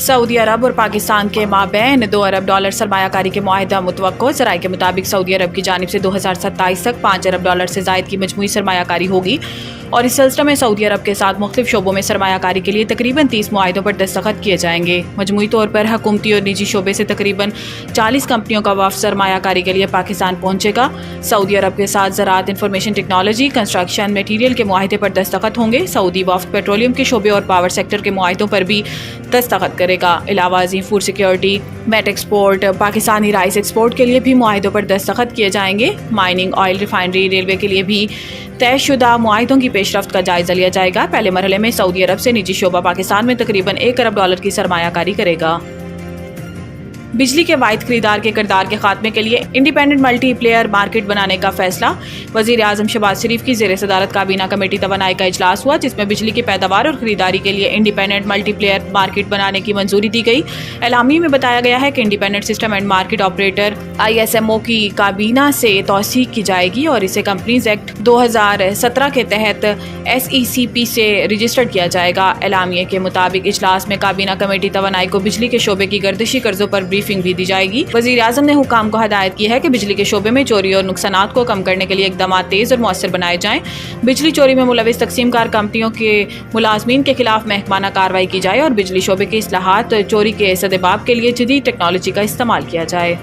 سعودی عرب اور پاکستان کے مابین $2 ارب سرمایہ کاری کے معاہدہ متوقع۔ ذرائع کے مطابق سعودی عرب کی جانب سے 2027 تک $5 ارب سے زائد کی مجموعی سرمایہ کاری ہوگی اور اس سلسلے میں سعودی عرب کے ساتھ مختلف شعبوں میں سرمایہ کاری کے لیے تقریباً 30 معاہدوں پر دستخط کیے جائیں گے۔ مجموعی طور پر حکومتی اور نجی شعبے سے تقریباً 40 کمپنیوں کا وفد سرمایہ کاری کے لیے پاکستان پہنچے گا۔ سعودی عرب کے ساتھ زراعت، انفارمیشن ٹیکنالوجی، کنسٹرکشن میٹیریل کے معاہدے پر دستخط ہوں گے۔ سعودی وفد پیٹرولیم کے شعبے اور پاور سیکٹر کے معاہدوں پر بھی دستخط کرے گا۔ علاوہ ازیں food security, meat export, Pakistani rice export کے لیے بھی معاہدوں پر دستخط کیے جائیں گے۔ مائننگ، آئل ریفائنری، ریلوے کے لیے بھی طے شدہ معاہدوں کی پیش رفت کا جائزہ لیا جائے گا۔ پہلے مرحلے میں سعودی عرب سے نجی شعبہ پاکستان میں تقریباً $1 ارب کی سرمایہ کاری کرے گا۔ بجلی کے واحد خریدار کے کردار کے خاتمے کے لیے انڈیپینڈنٹ ملٹی پلیئر مارکیٹ بنانے کا فیصلہ۔ وزیر اعظم شہباز شریف کی زیر صدارت کابینہ کمیٹی توانائی کا اجلاس ہوا، جس میں بجلی کی پیداوار اور خریداری کے لیے انڈیپینڈنٹ ملٹی پلیئر مارکیٹ بنانے کی منظوری دی گئی۔ اعلامیے میں بتایا گیا ہے کہ independent system and market operator ISMO کی کابینہ سے توثیق کی جائے گی اور اسے کمپنیز ایکٹ 2017 کے تحت SECP سے رجسٹرڈ کیا جائے گا۔ اعلامیے کے مطابق اجلاس میں کابینہ کمیٹی توانائی کو بجلی کے شعبے کی گردشی قرضوں پر بریفنگ بھی دی جائے گی۔ وزیر اعظم نے حکام کو ہدایت کی ہے کہ بجلی کے شعبے میں چوری اور نقصانات کو کم کرنے کے لیے اقدامات تیز اور مؤثر بنائے جائیں۔ بجلی چوری میں ملوث تقسیم کار کمپنیوں کے ملازمین کے خلاف محکمانہ کارروائی کی جائے اور بجلی شعبے کی اصلاحات چوری کے سدباب کے لیے جدید ٹیکنالوجی کا استعمال کیا جائے۔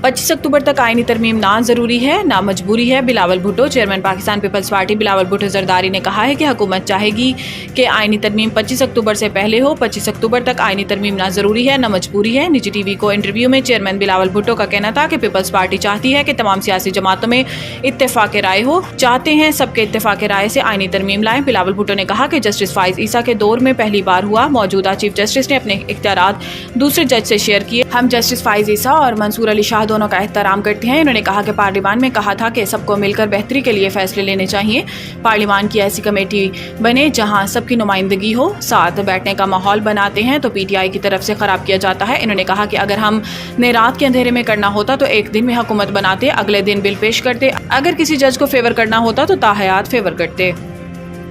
25 اکتوبر تک آئینی ترمیم نہ ضروری ہے نہ مجبوری ہے۔ بلاول بھٹو، چیئرمین پاکستان پیپلز پارٹی بلاول بھٹو زرداری نے کہا ہے کہ حکومت چاہے گی کہ آئینی ترمیم 25 اکتوبر سے پہلے ہو۔ 25 اکتوبر تک آئینی ترمیم نہ ضروری ہے نہ مجبوری ہے۔ نجی ٹی وی کو انٹرویو میں چیئرمین بلاول بھٹو کا کہنا تھا کہ پیپلز پارٹی چاہتی ہے کہ تمام سیاسی جماعتوں میں اتفاق رائے ہو، چاہتے ہیں سب کے اتفاق رائے سے آئینی ترمیم لائیں۔ بلاول بھٹو نے کہا کہ جسٹس فائز عیسیٰ کے دور میں پہلی بار ہوا، موجودہ چیف جسٹس نے اپنے اختیارات دوسرے جج سے شیئر کیے۔ ہم جسٹس فائز عیسیٰ اور منصور علی شاہ دونوں کا احترام کرتے ہیں۔ انہوں نے کہا کہ پارلیمان میں کہا تھا کہ سب کو مل کر بہتری کے لیے فیصلے لینے چاہیے۔ پارلیمان کی ایسی کمیٹی بنے جہاں سب کی نمائندگی ہو، ساتھ بیٹھنے کا ماحول بناتے ہیں تو PTI کی طرف سے خراب کیا جاتا ہے۔ انہوں نے کہا کہ اگر ہم نے رات کے اندھیرے میں کرنا ہوتا تو ایک دن میں حکومت بناتے، اگلے دن بل پیش کرتے، اگر کسی جج کو فیور کرنا ہوتا تو تاحیات فیور کرتے۔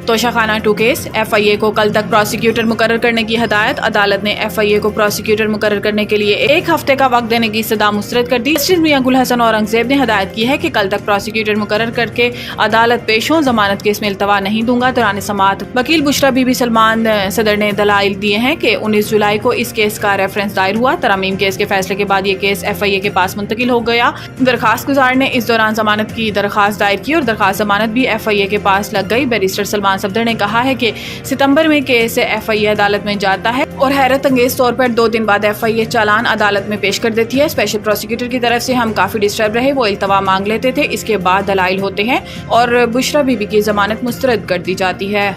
توشہ خانہ 2 کیس، FIA کو کل تک پروسیکیوٹر مقرر کرنے کی ہدایت۔ عدالت نے FIA کو پروسیکیوٹر مقرر کرنے کے لیے 1 ہفتے کا وقت دینے کی استدعا مسترد کر دی۔ جسٹس میاں گل حسن اورنگزیب نے ہدایت کی ہے کہ کل تک پروسیکیوٹر مقرر کر کے عدالت پیش ہوں۔ ضمانت کیس میں التوا نہیں دوں گا۔ دوران سماعت وکیل بشرا بی بی سلمان صدر نے دلائل دیے ہیں کہ 19 جولائی کو اس کیس کا ریفرنس دائر ہوا۔ ترامیم کیس کے فیصلے کے بعد یہ کیس FIA کے پاس منتقل ہو گیا۔ درخواست گزار نے اس دوران ضمانت کی درخواست دائر کی اور درخواست ضمانت بھی FIA کے پاس لگ گئی۔ بیرسٹر سلمان صفدر نے کہا ہے کہ ستمبر میں کیس FIA عدالت میں جاتا ہے اور حیرت انگیز طور پر 2 دن بعد FIA چالان عدالت میں پیش کر دیتی ہے۔ اسپیشل پروسیکیوٹر کی طرف سے ہم کافی ڈسٹرب رہے، وہ التوا مانگ لیتے تھے، اس کے بعد دلائل ہوتے ہیں اور بشرا بی بی کی ضمانت مسترد کر دی جاتی ہے۔